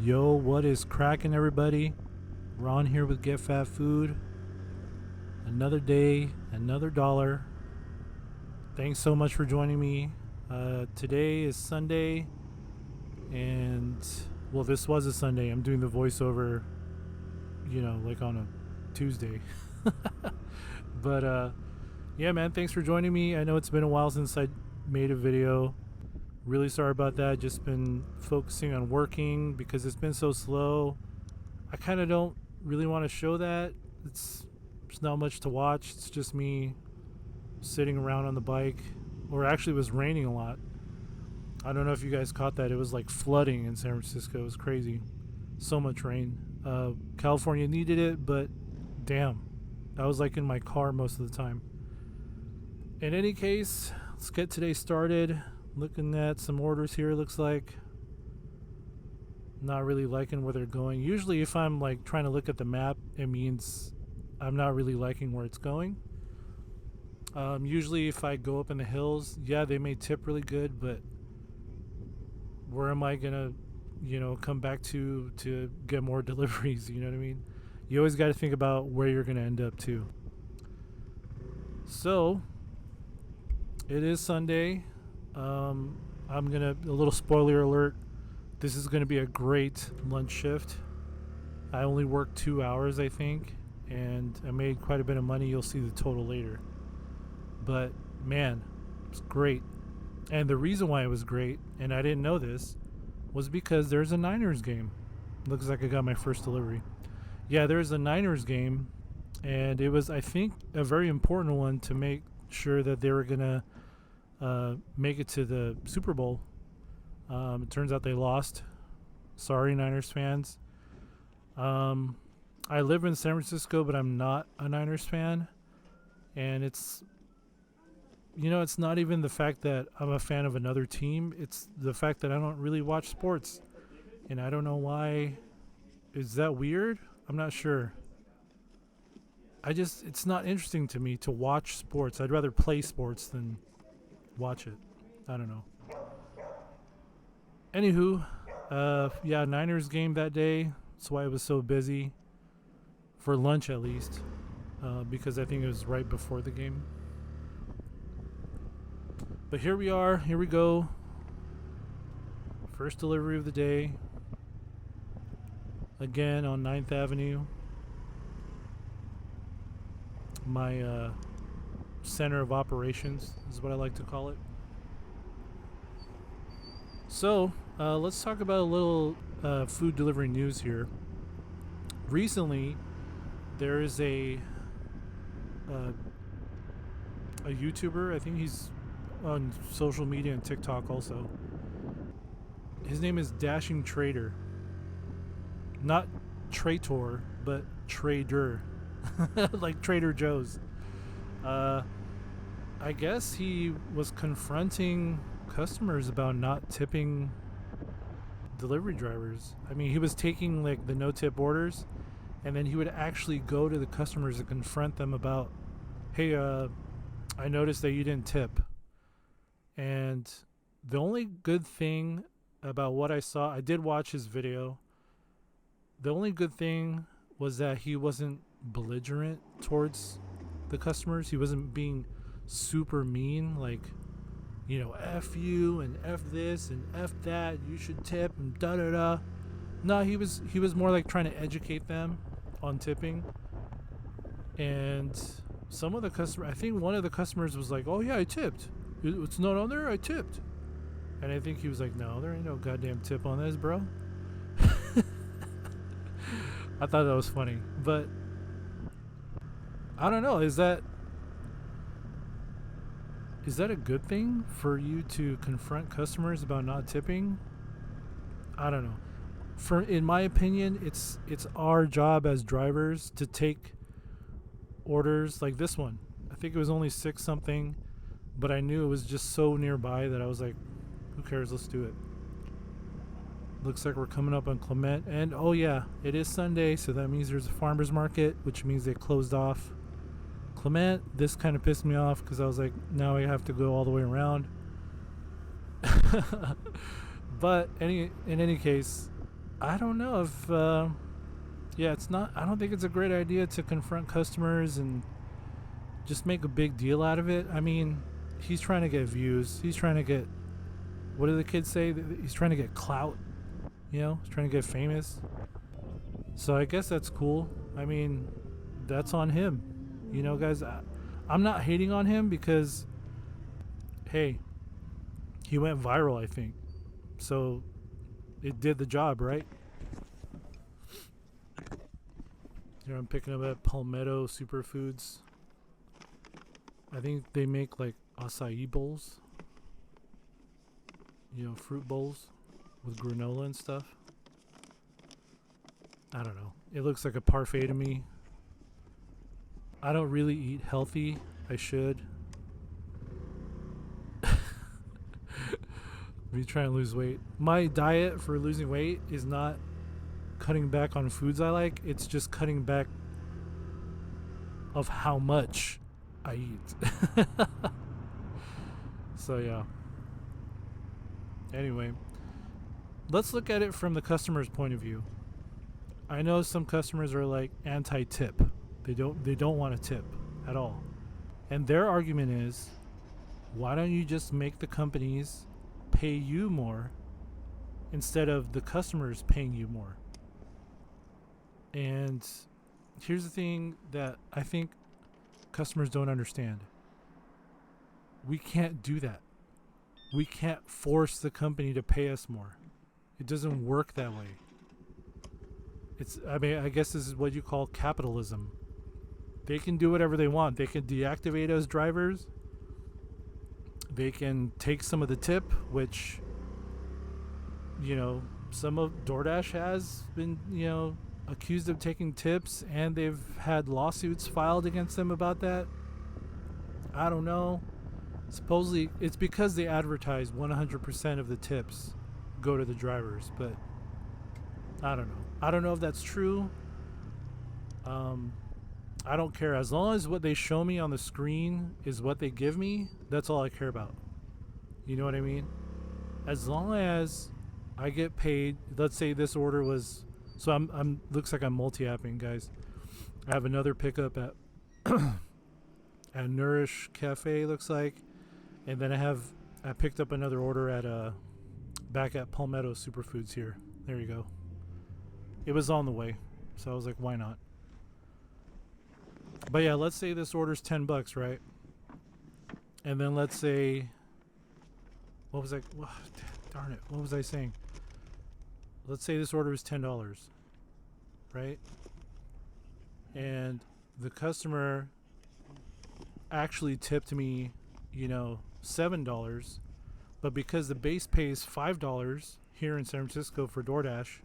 Yo, what is cracking, everybody? Ron here with Get Fat Food. Another day, another dollar. Thanks so much for joining me. Today is Sunday, and well, this was a Sunday. I'm doing the voiceover, like on a Tuesday. But yeah, man, thanks for joining me. I know it's been a while since I made a video. Really sorry about that. Just been focusing on working because it's been so slow. I kind of don't really want to show that. There's not much to watch. It's just me sitting around on the bike. Or actually, it was raining a lot. I don't know if you guys caught that. It was like flooding in San Francisco. It was crazy. So much rain. California needed it, but damn. I was like in my car most of the time. In any case, let's get today started. Looking at some orders here, looks like. Not really liking where they're going. Usually if I'm like trying to look at the map, it means I'm not really liking where it's going. Usually if I go up in the hills, yeah, they may tip really good, but where am I gonna, come back to get more deliveries? You know what I mean? You always got to think about where you're gonna end up too. So it is Sunday. A little spoiler alert. This is gonna be a great lunch shift. I only worked 2 hours, I think, and I made quite a bit of money. You'll see the total later. But man, it's great. And the reason why it was great, and I didn't know this, was because there's a Niners game. Looks like I got my first delivery. Yeah, there's a Niners game, and it was, I think, a very important one to make sure that they were gonna make it to the Super Bowl. It turns out they lost. Sorry, Niners fans. I live in San Francisco, but I'm not a Niners fan. And it's not even the fact that I'm a fan of another team. It's the fact that I don't really watch sports. And I don't know why. Is that weird? I'm not sure. It's not interesting to me to watch sports. I'd rather play sports than watch it. I don't know. Anywho, yeah, Niners game that day. That's why it was so busy. For lunch, at least. Because I think it was right before the game. But here we are. Here we go. First delivery of the day. Again on 9th Avenue. My center of operations is what I like to call it. So, let's talk about a little food delivery news here. Recently, there is a YouTuber. I think he's on social media and TikTok also. His name is Dashing Trader. Not Traitor, but Trader. Like Trader Joe's. I guess he was confronting customers about not tipping delivery drivers. I mean, he was taking like the no tip orders, and then he would actually go to the customers and confront them about, hey, I noticed that you didn't tip. And the only good thing about what I saw, I did watch his video. The only good thing was that he wasn't belligerent towards the customers. He wasn't being super mean, like, F you and F this and F that, you should tip and da da da. No, he was more like trying to educate them on tipping. And some of the customers, I think one of the customers was like, oh yeah, I tipped. It's not on there, I tipped. And I think he was like, no, there ain't no goddamn tip on this, bro. I thought that was funny. But I don't know, is that a good thing for you to confront customers about not tipping? I don't know. In my opinion, it's our job as drivers to take orders like this one. I think it was only 6 something, but I knew it was just so nearby that I was like, who cares? Let's do it. Looks like we're coming up on Clement, and oh yeah, it is Sunday, so that means there's a farmer's market, which means they closed off Clement. This kind of pissed me off because I was like, now I have to go all the way around. But in any case, I don't know if yeah, it's not. I don't think it's a great idea to confront customers and just make a big deal out of it. I mean, he's trying to get views. He's trying to get, what do the kids say? He's trying to get clout. You know, he's trying to get famous. So I guess that's cool. I mean, that's on him. You know, guys, I'm not hating on him because, hey, he went viral, I think. So it did the job, right? Here I'm picking up at Palmetto Superfoods. I think they make like acai bowls. You know, fruit bowls with granola and stuff. I don't know. It looks like a parfait to me. I don't really eat healthy. I should. Me trying to lose weight. My diet for losing weight is not cutting back on foods I like. It's just cutting back of how much I eat. So yeah. Anyway, let's look at it from the customer's point of view. I know some customers are like anti-tip. They don't want to tip at all. And their argument is, why don't you just make the companies pay you more instead of the customers paying you more? And here's the thing that I think customers don't understand. We can't do that. We can't force the company to pay us more. It doesn't work that way. I guess this is what you call capitalism. They can do whatever they want. They can deactivate us drivers. They can take some of the tip, which, you know, some of DoorDash has been, you know, accused of taking tips, and they've had lawsuits filed against them about that. I don't know. Supposedly, it's because they advertise 100% of the tips go to the drivers, but I don't know. I don't know if that's true. I don't care. As long as what they show me on the screen is what they give me, that's all I care about. You know what I mean? As long as I get paid, let's say this order was, so I'm looks like I'm multi-apping, guys. I have another pickup at at Nourish Cafe, looks like, and then I picked up another order at back at Palmetto Superfoods here. There you go. It was on the way, so I was like, why not? But yeah, let's say this order's $10, right? And then let's say, darn it, what was I saying? Let's say this order is $10, right? And the customer actually tipped me, you know, $7, but because the base pay is $5 here in San Francisco for DoorDash,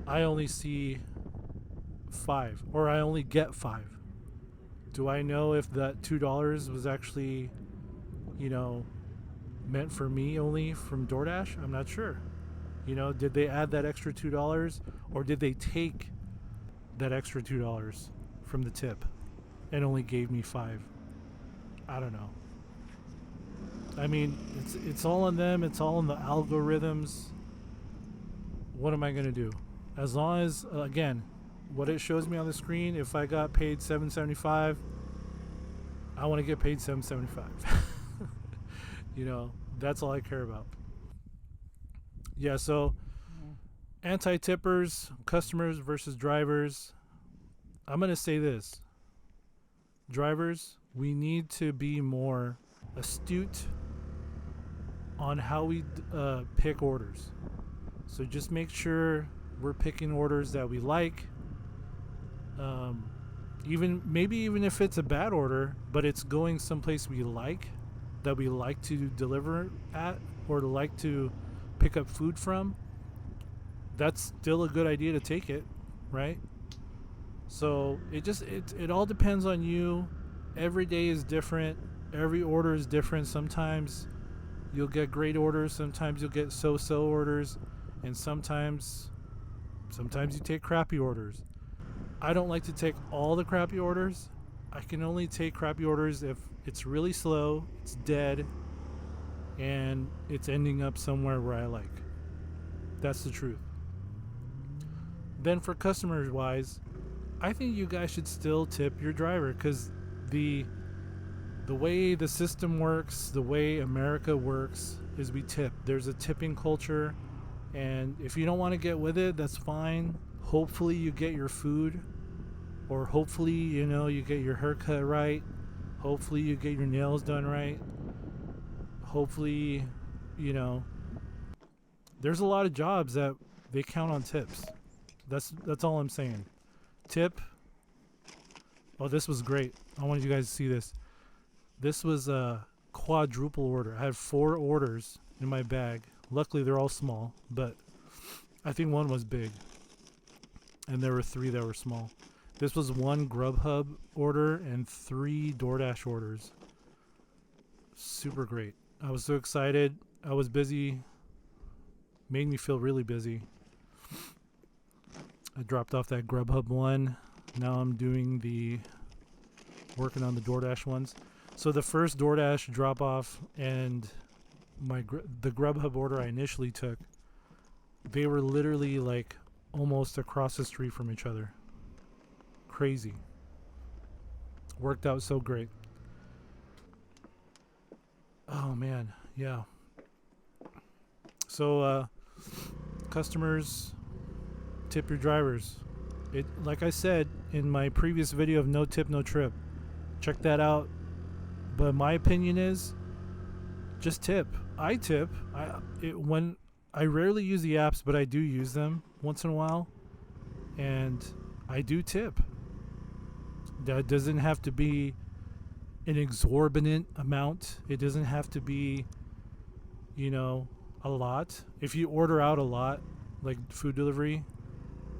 I only see 5, or I only get 5. Do I know if that $2 was actually, you know, meant for me only from DoorDash? I'm not sure. You know, did they add that extra $2, or did they take that extra $2 from the tip and only gave me 5? I don't know. I mean, it's all on them. It's all in the algorithms. What am I going to do? As long as, again, what it shows me on the screen, if I got paid $7.75, I want to get paid $7.75. You know, that's all I care about. Yeah, so anti-tippers, customers versus drivers. I'm going to say this. Drivers, we need to be more astute on how we pick orders. So just make sure we're picking orders that we like. Even if it's a bad order, but it's going someplace we like, that we like to deliver at, or to like to pick up food from, that's still a good idea to take it, right? So it all depends on you. Every day is different. Every order is different. Sometimes you'll get great orders, sometimes you'll get so-so orders, and sometimes you take crappy orders. I don't like to take all the crappy orders. I can only take crappy orders if it's really slow, it's dead, and it's ending up somewhere where I like. That's the truth. Then for customers wise, I think you guys should still tip your driver, because the way the system works, the way America works, is we tip. There's a tipping culture, and if you don't want to get with it, that's fine. Hopefully you get your food, or hopefully, you get your haircut right. Hopefully you get your nails done right. Hopefully, there's a lot of jobs that they count on tips. That's all I'm saying. Tip. Oh, this was great. I wanted you guys to see this. This was a quadruple order. I had 4 orders in my bag. Luckily, they're all small, but I think one was big. And there were 3 that were small. This was 1 Grubhub order and 3 Doordash orders. Super great. I was so excited. I was busy. Made me feel really busy. I dropped off that Grubhub one. Now I'm working on the Doordash ones. So the first Doordash drop off and the Grubhub order I initially took, they were literally like almost across the street from each other. Crazy. Worked out so great. Oh man, yeah. So customers, tip your drivers. It, like I said in my previous video of no tip, no trip. Check that out. But my opinion is, just tip. I tip. When I rarely use the apps, but I do use them once in a while, and I do tip. That doesn't have to be an exorbitant amount. It doesn't have to be, a lot. If you order out a lot, like food delivery,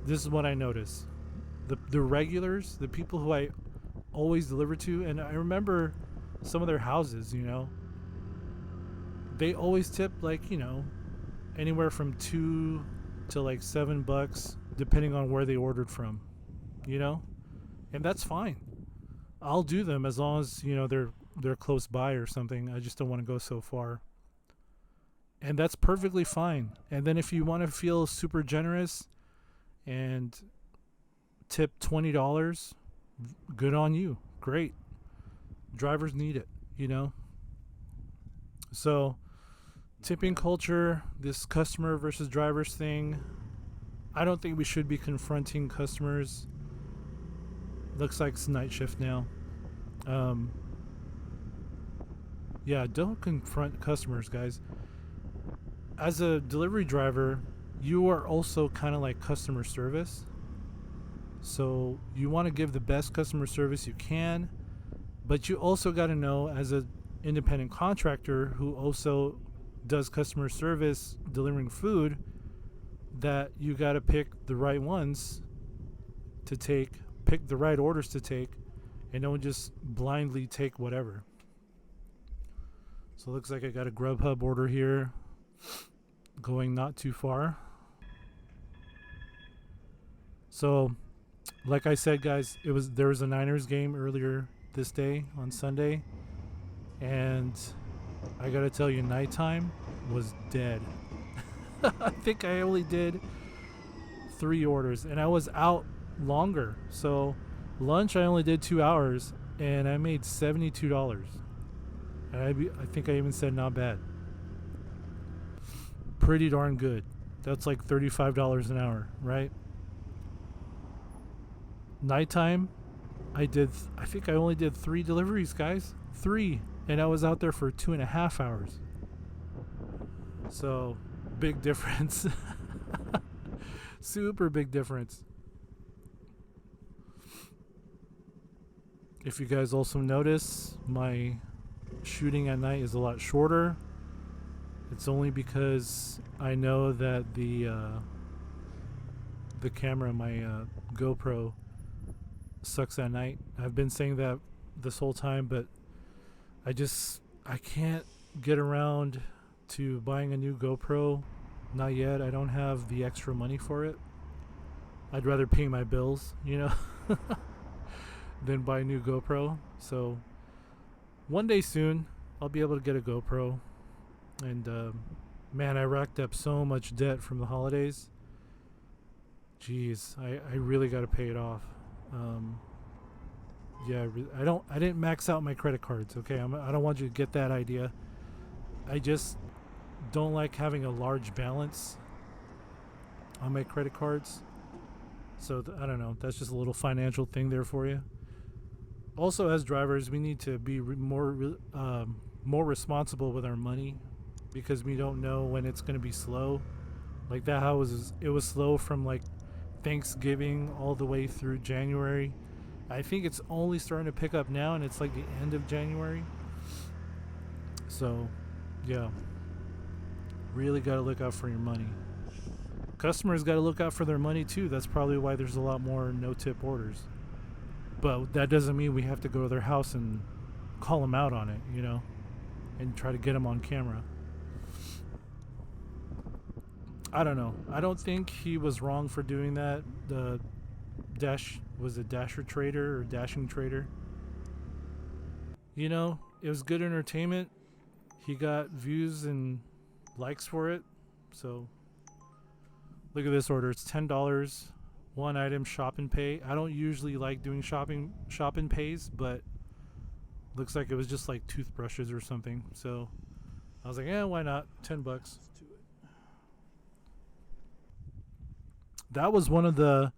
this is what I notice. The regulars, the people who I always deliver to, and I remember some of their houses, they always tip like, anywhere from $2 to like $7, depending on where they ordered from, and that's fine. I'll do them as long as, they're close by or something. I just don't want to go so far. And that's perfectly fine. And then if you want to feel super generous and tip $20, good on you. Great. Drivers need it, So, tipping culture, this customer versus drivers thing, I don't think we should be confronting customers. Looks like it's night shift now. Yeah, don't confront customers, guys. As a delivery driver, you are also kind of like customer service. So you want to give the best customer service you can, but you also got to know, as an independent contractor who also does customer service delivering food, that you got to pick the right ones to take, pick the right orders to take, and don't just blindly take whatever. So it looks like I got a Grubhub order here, going not too far. So, like I said, guys, there was a Niners game earlier this day on Sunday, and I gotta tell you, nighttime was dead. I think I only did 3 orders, and I was out longer. So lunch I only did 2 hours, and I made $72. And I think I even said not bad. Pretty darn good. That's like $35 an hour, right? Nighttime, I think I only did 3 deliveries, guys. 3. And I was out there for 2.5 hours. So, big difference. Super big difference. If you guys also notice, my shooting at night is a lot shorter. It's only because I know that the camera, my GoPro, sucks at night. I've been saying that this whole time, but I can't get around to buying a new GoPro. Not yet. I don't have the extra money for it. I'd rather pay my bills, than buy a new GoPro. So one day soon, I'll be able to get a GoPro and Man, I racked up so much debt from the holidays. Jeez, I really got to pay it off. Um, yeah, I didn't max out my credit cards. Okay, I don't want you to get that idea. I just don't like having a large balance on my credit cards. So I don't know. That's just a little financial thing there for you. Also, as drivers, we need to be more responsible with our money because we don't know when it's going to be slow. Like that, how it was slow from like Thanksgiving all the way through January. I think it's only starting to pick up now, and it's like the end of January. So, yeah, really got to look out for your money. Customers got to look out for their money too. That's probably why there's a lot more no-tip orders. But that doesn't mean we have to go to their house and call them out on it, you know, and try to get them on camera. I don't know. I don't think he was wrong for doing that. The was a dasher trader or dashing trader. You know, it was good entertainment. He got views and likes for it. So look at this order. It's $10. One item, shop and pay. I don't usually like doing shop and pays, but looks like it was just like toothbrushes or something. So I was like, yeah, why not? $10. That was one of the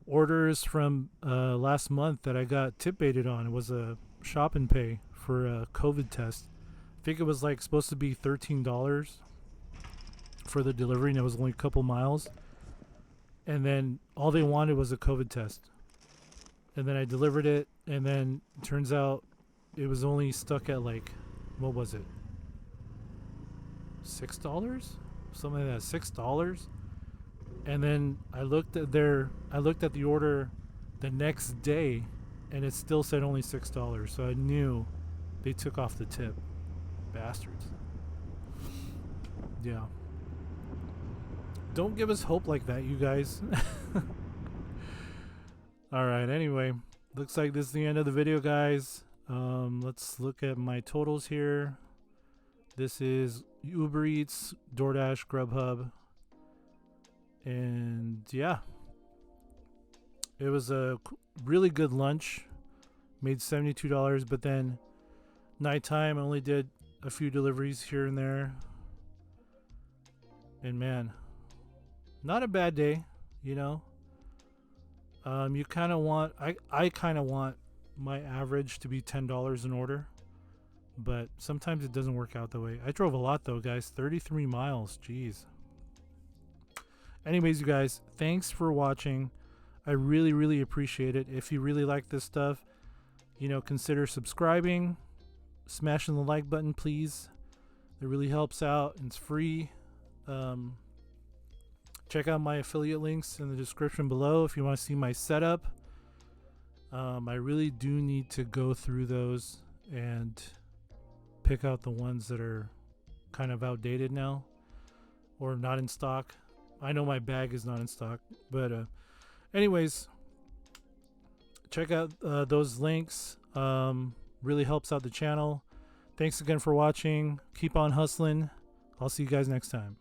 orders from last month that I got tip baited on. It was a shop and pay for a COVID test. I think it was like supposed to be $13 for the delivery, and it was only a couple miles. And then all they wanted was a COVID test. And then I delivered it, and then it turns out it was only stuck at like, what was it? $6? Something like that, $6. And then I looked at the order the next day, and it still said only $6. So I knew they took off the tip. Bastards. Yeah. Don't give us hope like that, you guys. Alright, anyway. Looks like this is the end of the video, guys. Let's look at my totals here. This is Ubereats, Doordash, Grubhub. And yeah. It was a really good lunch. Made $72, but then nighttime I only did a few deliveries here and there. And man, not a bad day, you know. You kind of want, I kind of want my average to be $10 an order, but sometimes it doesn't work out that way. I drove a lot though, guys. 33 miles. Jeez. Anyways, you guys, thanks for watching. I really, really appreciate it. If you really like this stuff, you know, consider subscribing, smashing the like button, please. It really helps out, and it's free. Check out my affiliate links in the description below if you want to see my setup. I really do need to go through those and pick out the ones that are kind of outdated now or not in stock. I know my bag is not in stock, but anyways, check out those links. Really helps out the channel. Thanks again for watching. Keep on hustling. I'll see you guys next time.